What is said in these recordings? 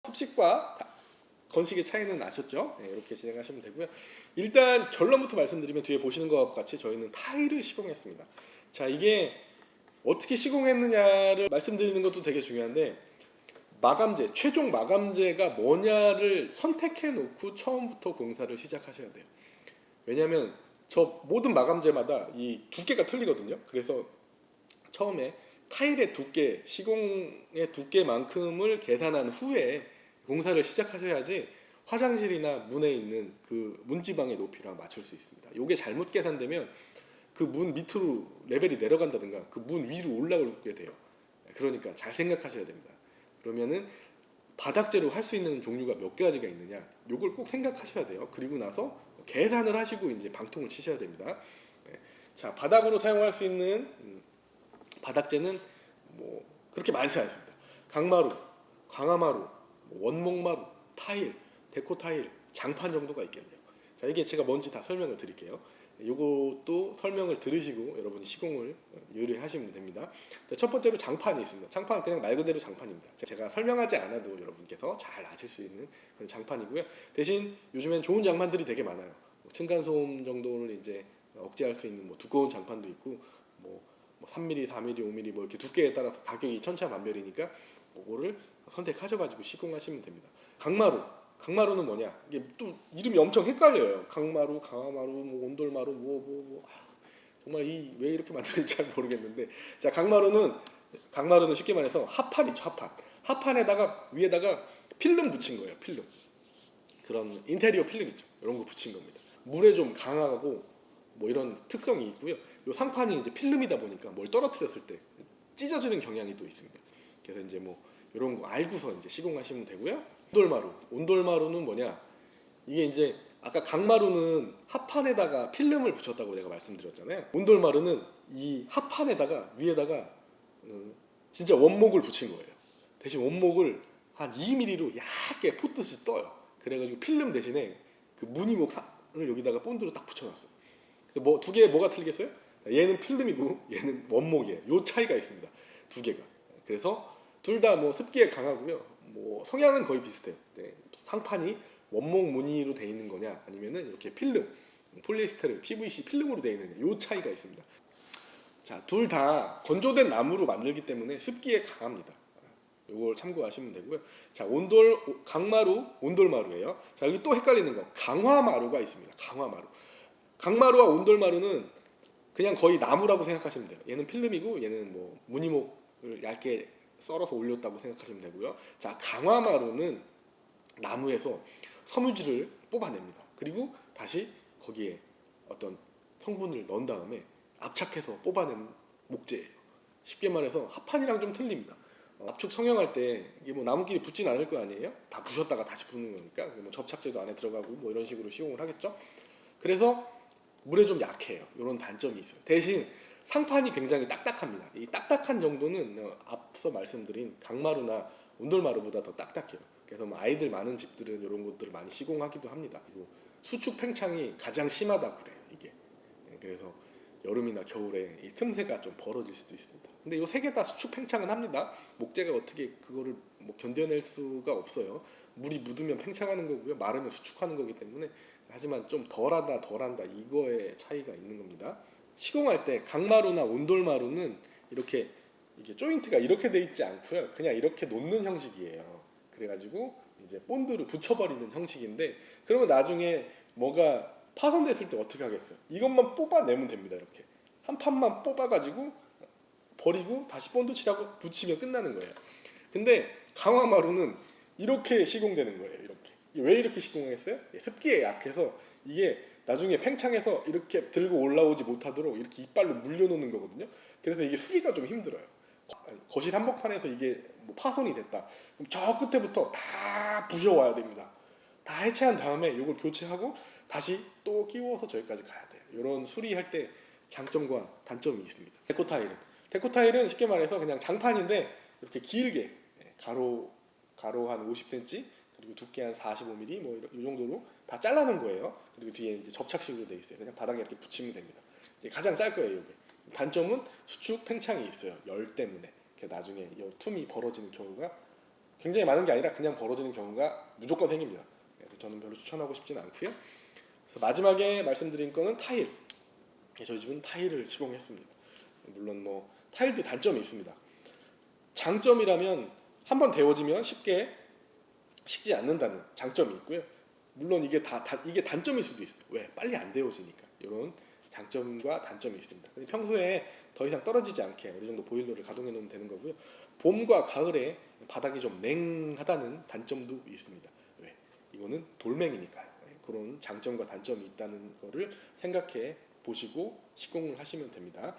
습식과 건식의 차이는 아셨죠? 네, 이렇게 진행하시면 되고요. 일단 결론부터 말씀드리면 뒤에 보시는 것과 같이 저희는 타일을 시공했습니다. 자, 이게 어떻게 시공했느냐를 말씀드리는 것도 되게 중요한데, 마감재, 최종 마감재가 뭐냐를 선택해 놓고 처음부터 공사를 시작하셔야 돼요. 왜냐하면 저 모든 마감재마다 이 두께가 틀리거든요. 그래서 처음에 타일의 두께, 시공의 두께만큼을 계산한 후에 공사를 시작하셔야지 화장실이나 문에 있는 그 문지방의 높이랑 맞출 수 있습니다. 이게 잘못 계산되면 그 문 밑으로 레벨이 내려간다든가 그 문 위로 올라오게 돼요. 그러니까 잘 생각하셔야 됩니다. 그러면은 바닥재로 할 수 있는 종류가 몇 가지가 있느냐, 요걸 꼭 생각하셔야 돼요. 그리고 나서 계산을 하시고 이제 방통을 치셔야 됩니다. 자, 바닥으로 사용할 수 있는 바닥재는 뭐 그렇게 많지 않습니다. 강마루, 강화마루, 원목마루, 타일, 데코 타일, 장판 정도가 있겠네요. 자, 이게 제가 뭔지 다 설명을 드릴게요. 요것도 설명을 들으시고 여러분이 시공을 의뢰하시면 됩니다. 자, 첫 번째로 장판이 있습니다. 장판은 그냥 말 그대로 장판입니다. 제가 설명하지 않아도 여러분께서 잘 아실 수 있는 그런 장판이고요. 대신 요즘엔 좋은 장판들이 되게 많아요. 층간소음 정도를 이제 억제할 수 있는 뭐 두꺼운 장판도 있고, 뭐 3mm, 4mm, 5mm 뭐 이렇게 두께에 따라서 가격이 천차만별이니까 그거를 선택하셔가지고 시공하시면 됩니다. 강마루, 강마루는 뭐냐? 이게 또 이름이 엄청 헷갈려요. 강마루, 강화마루, 뭐 온돌마루, 정말 이 왜 이렇게 만드는지 잘 모르겠는데, 자, 강마루는 쉽게 말해서 합판이죠, 합판. 합판에다가 위에다가 필름 붙인 거예요, 필름. 그런 인테리어 필름 있죠. 이런 거 붙인 겁니다. 물에 좀 강하고 뭐 이런 특성이 있고요. 이 상판이 이제 필름이다 보니까 뭘 떨어뜨렸을 때 찢어지는 경향이 또 있습니다. 그래서 이제 뭐 이런 거 알고서 이제 시공하시면 되고요. 온돌마루는 뭐냐? 이게 이제 아까 강마루는 합판에다가 필름을 붙였다고 내가 말씀드렸잖아요. 온돌마루는 이 합판에다가 위에다가 진짜 원목을 붙인 거예요. 대신 원목을 한 2mm로 얇게 폿듯이 떠요. 그래가지고 필름 대신에 그 무늬목을 여기다가 본드로 딱 붙여놨어요. 뭐 두 개 뭐가 틀리겠어요? 얘는 필름이고 얘는 원목이에요. 요 차이가 있습니다. 두 개가. 그래서 둘 다 뭐 습기에 강하고요. 뭐 성향은 거의 비슷해요. 네. 상판이 원목 무늬로 돼 있는 거냐, 아니면은 이렇게 필름, 폴리에스테르, PVC 필름으로 돼 있느냐, 요 차이가 있습니다. 자, 둘 다 건조된 나무로 만들기 때문에 습기에 강합니다. 이걸 참고하시면 되고요. 자, 강마루, 온돌마루예요. 자, 여기 또 헷갈리는 거, 강화마루가 있습니다. 강마루와 온돌마루는 그냥 거의 나무라고 생각하시면 돼요. 얘는 필름이고 얘는 뭐 무늬목을 얇게 썰어서 올렸다고 생각하시면 되고요. 자, 강화마루는 나무에서 섬유질을 뽑아냅니다. 그리고 다시 거기에 어떤 성분을 넣은 다음에 압착해서 뽑아낸 목재예요. 쉽게 말해서 합판이랑 좀 틀립니다. 압축 성형할 때 이게 뭐 나무끼리 붙진 않을 거 아니에요? 다 부셨다가 다시 붙는 거니까 뭐 접착제도 안에 들어가고 뭐 이런 식으로 시공을 하겠죠. 그래서 물에 좀 약해요. 이런 단점이 있어요. 대신 상판이 굉장히 딱딱합니다. 이 딱딱한 정도는 앞서 말씀드린 강마루나 온돌마루보다 더 딱딱해요. 그래서 뭐 아이들 많은 집들은 이런 것들을 많이 시공하기도 합니다. 그리고 수축 팽창이 가장 심하다고 그래요, 이게. 그래서 여름이나 겨울에 이 틈새가 좀 벌어질 수도 있습니다. 근데 이 세 개 다 수축 팽창은 합니다. 목재가 어떻게 그거를 뭐 견뎌낼 수가 없어요. 물이 묻으면 팽창하는 거고요, 마르면 수축하는 거기 때문에. 하지만 좀 덜한다 이거의 차이가 있는 겁니다. 시공할 때 강마루나 온돌마루는 이렇게 이게 조인트가 이렇게 돼 있지 않고요, 그냥 이렇게 놓는 형식이에요. 그래가지고 이제 본드를 붙여버리는 형식인데, 그러면 나중에 뭐가 파손됐을 때 어떻게 하겠어요? 이것만 뽑아내면 됩니다. 이렇게 한 판만 뽑아가지고 버리고 다시 본드 칠하고 붙이면 끝나는 거예요. 근데 강화마루는 이렇게 시공되는 거예요. 이렇게. 왜 이렇게 시공했어요? 습기에 약해서 이게 나중에 팽창해서 이렇게 들고 올라오지 못하도록 이렇게 이빨로 물려놓는 거거든요. 그래서 이게 수리가 좀 힘들어요. 거실 한복판에서 이게 뭐 파손이 됐다, 그럼 저 끝에부터 다 부셔와야 됩니다. 다 해체한 다음에 이걸 교체하고 다시 또 끼워서 저기까지 가야 돼요. 이런 수리할 때 장점과 단점이 있습니다. 데코타일은 쉽게 말해서 그냥 장판인데 이렇게 길게 가로 한 50cm, 그리고 두께 한 45mm 뭐 이 정도로 다 잘라놓은 거예요. 그리고 뒤에 이제 접착식으로 되어 있어요. 그냥 바닥에 이렇게 붙이면 됩니다. 가장 쌀 거예요, 이게. 단점은 수축 팽창이 있어요. 열 때문에. 나중에 이 틈이 벌어지는 경우가 굉장히 많은 게 아니라 그냥 벌어지는 경우가 무조건 생깁니다. 그래서 저는 별로 추천하고 싶지는 않고요. 그래서 마지막에 말씀드린 거는 타일. 저희 집은 타일을 시공했습니다. 물론 뭐 타일도 단점이 있습니다. 장점이라면 한번 데워지면 쉽게 식지 않는다는 장점이 있고요. 물론 이게 이게 단점일 수도 있어요. 왜? 빨리 안 데워지니까. 이런 장점과 단점이 있습니다. 근데 평소에 더 이상 떨어지지 않게 어느 정도 보일러를 가동해 놓으면 되는 거고요. 봄과 가을에 바닥이 좀 냉하다는 단점도 있습니다. 왜? 이거는 돌멩이니까요. 그런 장점과 단점이 있다는 거를 생각해 보시고 시공을 하시면 됩니다.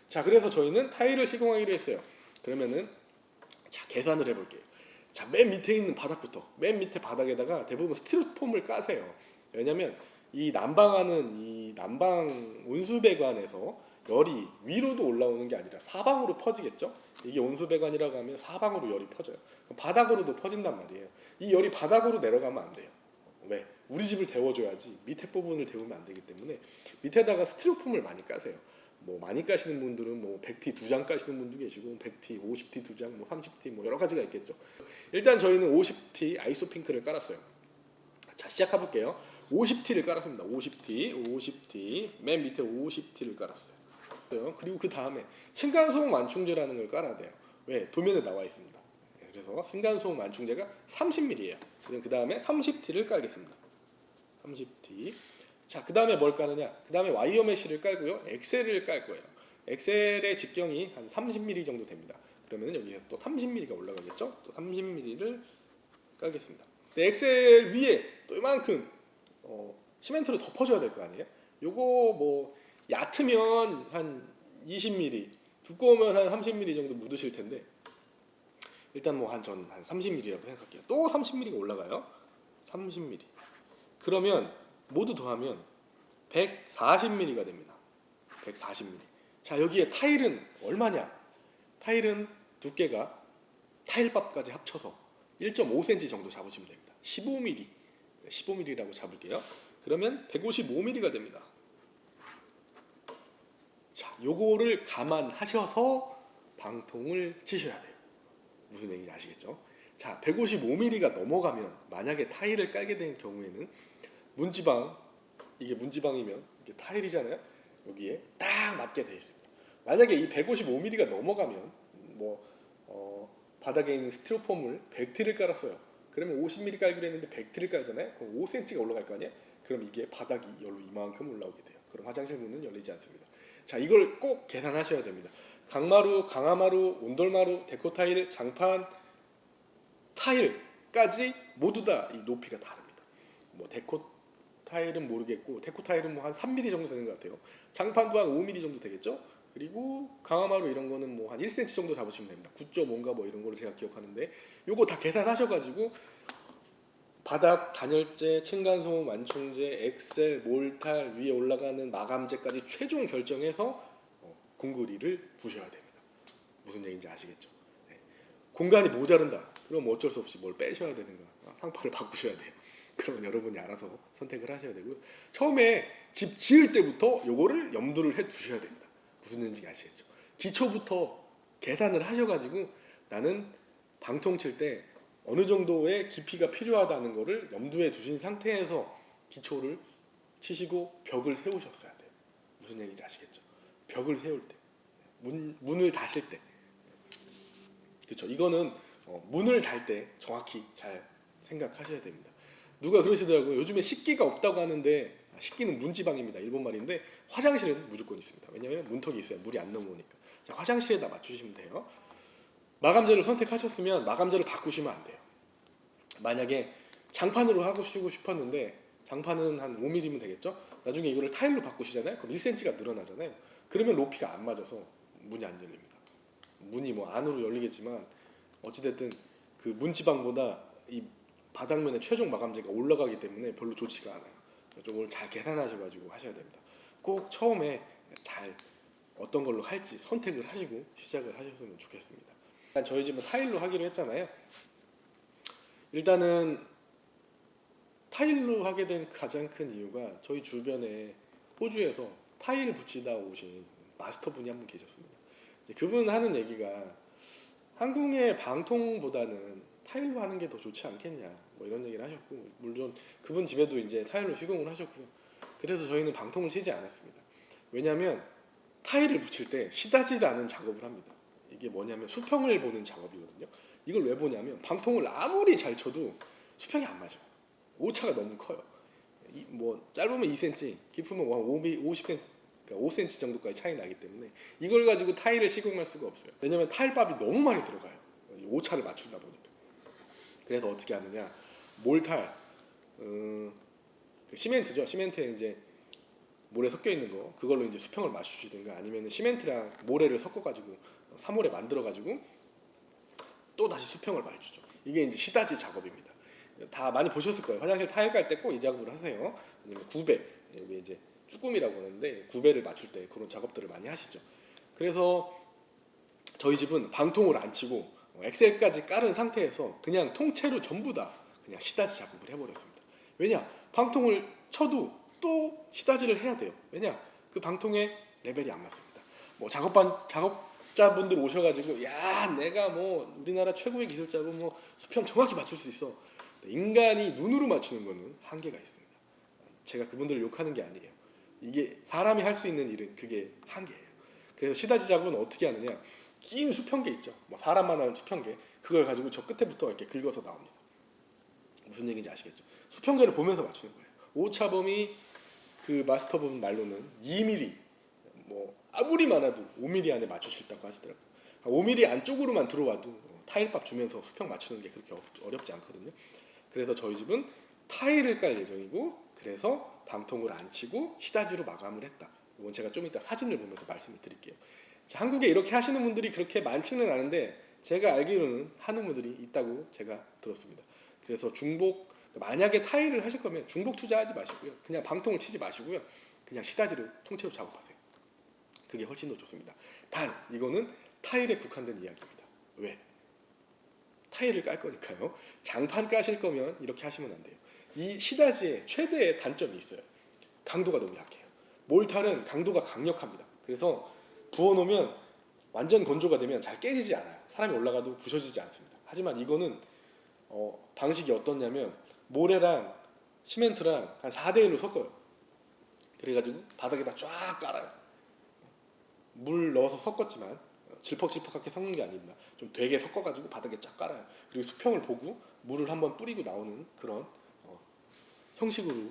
자, 그래서 저희는 타일을 시공하기로 했어요. 그러면은 자, 계산을 해볼게요. 자, 맨 밑에 있는 바닥부터, 맨 밑에 바닥에다가 대부분 스티로폼을 까세요. 왜냐면 이 난방 온수배관에서 열이 위로도 올라오는 게 아니라 사방으로 퍼지겠죠. 이게 온수배관이라고 하면 사방으로 열이 퍼져요. 바닥으로도 퍼진단 말이에요. 이 열이 바닥으로 내려가면 안 돼요. 왜? 우리 집을 데워줘야지 밑에 부분을 데우면 안 되기 때문에 밑에다가 스티로폼을 많이 까세요. 뭐 많이 까시는 분들은 뭐 100T 2장 까시는 분도 계시고 100T, 50T 2장, 뭐 30T 뭐 여러 가지가 있겠죠. 일단 저희는 50T 아이소핑크를 깔았어요. 자, 시작해 볼게요. 50T를 깔았습니다. 50T 맨 밑에 50T를 깔았어요. 그리고 그 다음에 층간소음 완충제라는 걸 깔아야 돼요. 왜? 도면에 나와 있습니다. 그래서 층간소음 완충제가 30mm예요. 그 다음에 30T를 깔겠습니다. 30T. 자, 그 다음에 뭘 까느냐? 그 다음에 와이어 메쉬를 깔고요. 엑셀을 깔 거예요. 엑셀의 직경이 한 30mm 정도 됩니다. 그러면 여기에서 또 30mm가 올라가겠죠? 또 30mm를 깔겠습니다. 엑셀 위에 또 이만큼 시멘트로 덮어줘야 될 거 아니에요? 요거 뭐 얕으면 한 20mm, 두꺼우면 한 30mm 정도 묻으실 텐데 일단 뭐 한 30mm라고 생각할게요. 또 30mm가 올라가요. 30mm. 그러면 모두 더하면 140mm가 됩니다. 140mm. 자, 여기에 타일은 얼마냐? 타일은 두께가 타일밥까지 합쳐서 1.5cm 정도 잡으시면 됩니다. 15mm. 15mm라고 잡을게요. 그러면 155mm가 됩니다. 자, 요거를 감안하셔서 방통을 치셔야 돼요. 무슨 얘기인지 아시겠죠? 자, 155mm가 넘어가면 만약에 타일을 깔게 된 경우에는 문지방, 이게 문지방이면 이게 타일이잖아요. 여기에 딱 맞게 되어 있습니다. 만약에 이 155mm가 넘어가면 바닥에 있는 스티로폼을 100T를 깔았어요. 그러면 50mm 깔기로 했는데 100T를 깔잖아요. 그럼 5cm가 올라갈 거 아니에요? 그럼 이게 바닥이 열로 이만큼 올라오게 돼요. 그럼 화장실 문은 열리지 않습니다. 자, 이걸 꼭 계산하셔야 됩니다. 강마루, 강화마루, 온돌마루, 데코타일, 장판, 타일까지 모두 다 이 높이가 다릅니다. 뭐 데코타일은 모르겠고 데코타일은 뭐 한 3mm 정도 되는 것 같아요. 장판도 한 5mm 정도 되겠죠. 그리고 강화마루 이런 거는 뭐 한 1cm 정도 잡으시면 됩니다. 9.5인가 뭐 이런 거를 제가 기억하는데 요거 다 계산하셔가지고 바닥, 단열재, 층간소음 완충제, 엑셀, 몰탈, 위에 올라가는 마감재까지 최종 결정해서 공구리를 부셔야 됩니다. 무슨 얘기인지 아시겠죠? 네. 공간이 모자른다. 그럼 어쩔 수 없이 뭘 빼셔야 되는가. 상판을 바꾸셔야 돼요. 그러면 여러분이 알아서 선택을 하셔야 되고요. 처음에 집 지을 때부터 요거를 염두를 해 두셔야 됩니다. 무슨 얘기인지 아시겠죠? 기초부터 계산을 하셔가지고 나는 방통 칠 때 어느 정도의 깊이가 필요하다는 거를 염두에 두신 상태에서 기초를 치시고 벽을 세우셨어야 돼요. 무슨 얘기인지 아시겠죠? 벽을 세울 때, 문을 다실 때, 그렇죠? 이거는 문을 달 때 정확히 잘 생각하셔야 됩니다. 누가 그러시더라고요. 요즘에 식기가 없다고 하는데 식기는 문지방입니다. 일본 말인데 화장실은 무조건 있습니다. 왜냐하면 문턱이 있어야 물이 안 넘어오니까. 자, 화장실에다 맞추시면 돼요. 마감재를 선택하셨으면 마감재를 바꾸시면 안 돼요. 만약에 장판으로 하고 싶었는데 장판은 한 5mm면 되겠죠? 나중에 이거를 타일로 바꾸시잖아요? 그럼 1cm가 늘어나잖아요. 그러면 높이가 안 맞아서 문이 안 열립니다. 문이 뭐 안으로 열리겠지만 어찌됐든 그 문지방보다 이 바닥면의 최종 마감재가 올라가기 때문에 별로 좋지가 않아요. 이걸 잘 계산하셔가지고 하셔야 됩니다. 꼭 처음에 잘 어떤 걸로 할지 선택을 하시고 시작을 하셨으면 좋겠습니다. 일단 저희 집은 타일로 하기로 했잖아요. 일단은 타일로 하게 된 가장 큰 이유가 저희 주변에 호주에서 타일을 붙이다 오신 마스터분이 한 분 계셨습니다. 그분 하는 얘기가 한국의 방통보다는 타일로 하는 게 더 좋지 않겠냐 뭐 이런 얘기를 하셨고, 물론 그분 집에도 이제 타일로 시공을 하셨고요. 그래서 저희는 방통을 치지 않았습니다. 왜냐하면 타일을 붙일 때 시다지라는 작업을 합니다. 이게 뭐냐면 수평을 보는 작업이거든요. 이걸 왜 보냐면 방통을 아무리 잘 쳐도 수평이 안 맞아요. 오차가 너무 커요. 뭐 짧으면 2cm, 깊으면 50cm, 그러니까 5cm 정도까지 차이 나기 때문에 이걸 가지고 타일을 시공할 수가 없어요. 왜냐면 타일밥이 너무 많이 들어가요. 오차를 맞추다 보니까. 그래서 어떻게 하느냐, 몰탈, 시멘트죠. 시멘트에 이제 모래 섞여 있는 거, 그걸로 이제 수평을 맞추시든가, 아니면 시멘트랑 모래를 섞어가지고 사모래 만들어가지고 또 다시 수평을 맞추죠. 이게 이제 시다지 작업입니다. 다 많이 보셨을 거예요. 화장실 타일 깔 때 꼭 이 작업을 하세요. 아니면 구배, 여기 이제 쭈꾸미라고 하는데 구배를 맞출 때 그런 작업들을 많이 하시죠. 그래서 저희 집은 방통을 안 치고 엑셀까지 깔은 상태에서 그냥 통째로 전부 다 그냥 시다지 작업을 해버렸습니다. 왜냐? 방통을 쳐도 또 시다지를 해야 돼요. 왜냐? 그 방통의 레벨이 안 맞습니다. 뭐 작업자분들 오셔가지고 야 내가 뭐 우리나라 최고의 기술자고 뭐 수평 정확히 맞출 수 있어. 인간이 눈으로 맞추는 거는 한계가 있습니다. 제가 그분들을 욕하는 게 아니에요. 이게 사람이 할 수 있는 일은 그게 한계예요. 그래서 시다지 작업은 어떻게 하느냐, 긴 수평계 있죠. 뭐 사람만 하는 수평계, 그걸 가지고 저 끝에부터 이렇게 긁어서 나옵니다. 무슨 얘기인지 아시겠죠? 수평계를 보면서 맞추는 거예요. 오차범위 그 마스터분 말로는 2mm, 뭐 아무리 많아도 5mm 안에 맞출 수 있다고 하시더라고요. 5mm 안쪽으로만 들어와도 타일밥 주면서 수평 맞추는 게 그렇게 어렵지 않거든요. 그래서 저희 집은 타일을 깔 예정이고, 그래서 방통을 안 치고 시다지로 마감을 했다. 이건 제가 좀 이따 사진을 보면서 말씀을 드릴게요. 자, 한국에 이렇게 하시는 분들이 그렇게 많지는 않은데 제가 알기로는 하는 분들이 있다고 제가 들었습니다. 그래서 중복, 만약에 타일을 하실 거면 중복 투자하지 마시고요. 그냥 방통을 치지 마시고요. 그냥 시다지로 통째로 작업하세요. 그게 훨씬 더 좋습니다. 단 이거는 타일에 국한된 이야기입니다. 왜? 타일을 깔 거니까요. 장판 까실 거면 이렇게 하시면 안 돼요. 이 시다지의 최대의 단점이 있어요. 강도가 너무 약해요. 몰탈은 강도가 강력합니다. 그래서 부어놓으면 완전 건조가 되면 잘 깨지지 않아요. 사람이 올라가도 부서지지 않습니다. 하지만 이거는 방식이 어떻냐면 모래랑 시멘트랑 한 4대1로 섞어요. 그래가지고 바닥에다 쫙 깔아요. 물 넣어서 섞었지만 질퍽질퍽하게 섞는 게 아닙니다. 좀 되게 섞어가지고 바닥에 쫙 깔아요. 그리고 수평을 보고 물을 한번 뿌리고 나오는 그런 형식으로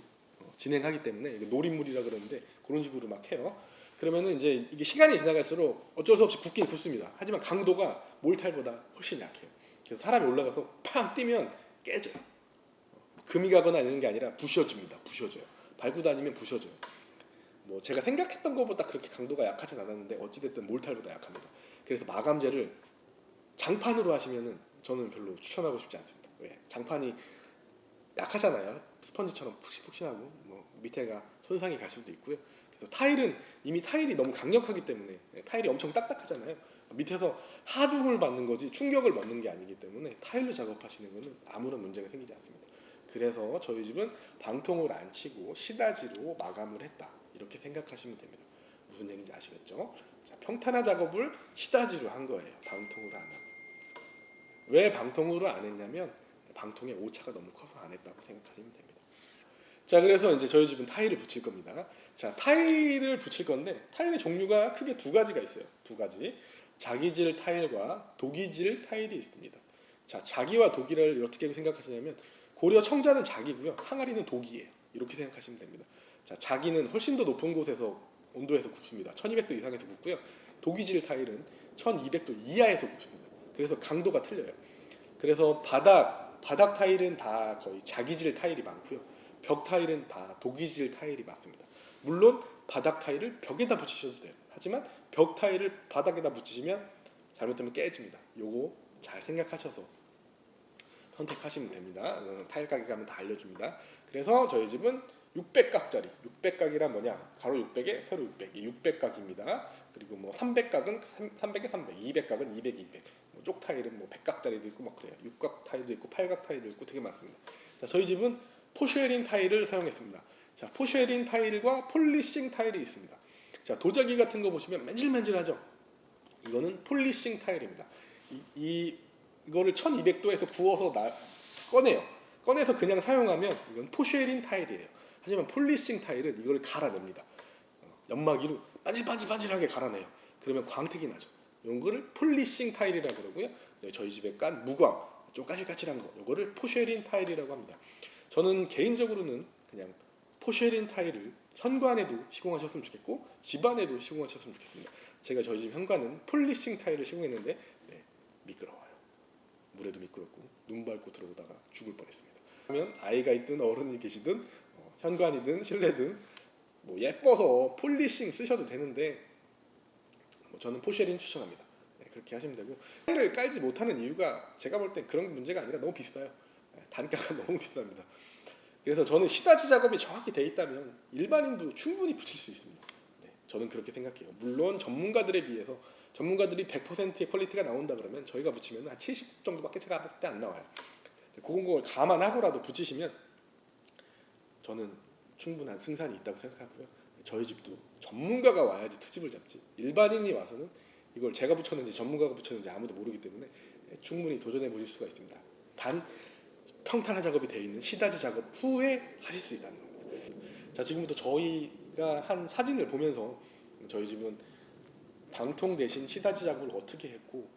진행하기 때문에, 노린물이라 그러는데 그런 식으로 막 해요. 그러면은 이제 이게 시간이 지나갈수록 어쩔 수 없이 굳긴 굳습니다. 하지만 강도가 몰탈보다 훨씬 약해요. 그래서 사람이 올라가서 팡 뛰면 깨져요. 금이 가거나 이런 게 아니라 부셔집니다. 부셔져요. 밟고 다니면 부셔져요. 뭐 제가 생각했던 것보다 그렇게 강도가 약하진 않았는데 어찌됐든 몰탈보다 약합니다. 그래서 마감재를 장판으로 하시면은 저는 별로 추천하고 싶지 않습니다. 왜? 장판이 약하잖아요. 스펀지처럼 푹신푹신하고 뭐 밑에가 손상이 갈 수도 있고요. 그래서 타일은 이미 타일이 너무 강력하기 때문에, 타일이 엄청 딱딱하잖아요. 밑에서 하중을 받는 거지 충격을 받는 게 아니기 때문에 타일로 작업하시는 거는 아무런 문제가 생기지 않습니다. 그래서 저희 집은 방통을 안 치고 시다지로 마감을 했다. 이렇게 생각하시면 됩니다. 무슨 얘기인지 아시겠죠? 자, 평탄화 작업을 시다지로 한 거예요. 방통으로 안 하고. 왜 방통으로 안 했냐면 방통의 오차가 너무 커서 안 했다고 생각하시면 됩니다. 자, 그래서 이제 저희 집은 타일을 붙일 겁니다. 자, 타일을 붙일 건데 타일의 종류가 크게 두 가지가 있어요. 두 가지. 자기질 타일과 독이질 타일이 있습니다. 자, 자기와 독이를 어떻게 생각하시냐면 고려 청자는 자기고요. 항아리는 독이에요. 이렇게 생각하시면 됩니다. 자, 자기는 훨씬 더 높은 곳에서 온도에서 굽습니다. 1200도 이상에서 굽고요. 독이질 타일은 1200도 이하에서 굽습니다. 그래서 강도가 틀려요. 그래서 바닥 타일은 다 거의 자기질 타일이 많고요. 벽 타일은 다 독이질 타일이 많습니다. 물론 바닥 타일을 벽에다 붙이셔도 돼요. 하지만 벽 타일을 바닥에다 붙이시면 잘못되면 깨집니다. 요거 잘 생각하셔서 선택하시면 됩니다. 타일 가게 가면 다 알려줍니다. 그래서 저희 집은 600각짜리, 600각이란 뭐냐? 가로 600에 세로 600이 600각입니다. 그리고 뭐 300각은 300에 300, 200각은 200, 200. 뭐 쪽 타일은 뭐 100각짜리도 있고 막 그래요. 6각 타일도 있고 8각 타일도 있고 되게 많습니다. 자, 저희 집은 포슈에린 타일을 사용했습니다. 자, 포슈에린 타일과 폴리싱 타일이 있습니다. 자, 도자기 같은 거 보시면 맨질맨질하죠. 이거는 폴리싱 타일입니다. 이거를 1200도에서 구워서 꺼내요. 꺼내서 그냥 사용하면 이건 포쉐린 타일이에요. 하지만 폴리싱 타일은 이걸 갈아냅니다. 연마기로 반질반질반질하게 갈아내요. 그러면 광택이 나죠. 이런 거를 폴리싱 타일이라고 그러고요. 네, 저희 집에 깐 무광, 좀 까칠까칠한 거, 이거를 포쉐린 타일이라고 합니다. 저는 개인적으로는 그냥 포쉐린 타일을 현관에도 시공하셨으면 좋겠고 집안에도 시공하셨으면 좋겠습니다. 제가 저희 집 현관은 폴리싱 타일을 시공했는데 네, 미끄러워요. 물에도 미끄럽고 눈 밟고 들어오다가 죽을 뻔했습니다. 그러면 아이가 있든 어른이 계시든 현관이든 실내든 뭐 예뻐서 폴리싱 쓰셔도 되는데 저는 포쉐린 추천합니다. 네, 그렇게 하시면 되고 타일을 깔지 못하는 이유가 제가 볼 땐 그런 문제가 아니라 너무 비싸요. 네, 단가가 너무 비쌉니다. 그래서 저는 시다지 작업이 정확히 돼 있다면 일반인도 충분히 붙일 수 있습니다. 네, 저는 그렇게 생각해요. 물론 전문가들에 비해서 전문가들이 100%의 퀄리티가 나온다 그러면 저희가 붙이면 한 70 정도밖에 제가 볼 때 안 나와요. 그런 걸 감안하고라도 붙이시면 저는 충분한 승산이 있다고 생각하고요. 저희 집도 전문가가 와야지 트집을 잡지 일반인이 와서는 이걸 제가 붙였는지 전문가가 붙였는지 아무도 모르기 때문에 충분히 도전해 보실 수가 있습니다. 단 평탄화 작업이 되어 있는 시다지 작업 후에 하실 수 있다는 겁니다. 자, 지금부터 저희가 한 사진을 보면서 저희 집은 방통 대신 시다지 작업을 어떻게 했고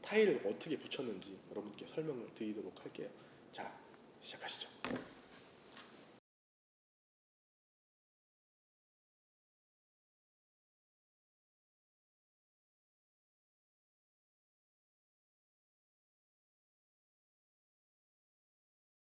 타일을 어떻게 붙였는지 여러분께 설명을 드리도록 할게요. 자, 시작하시죠.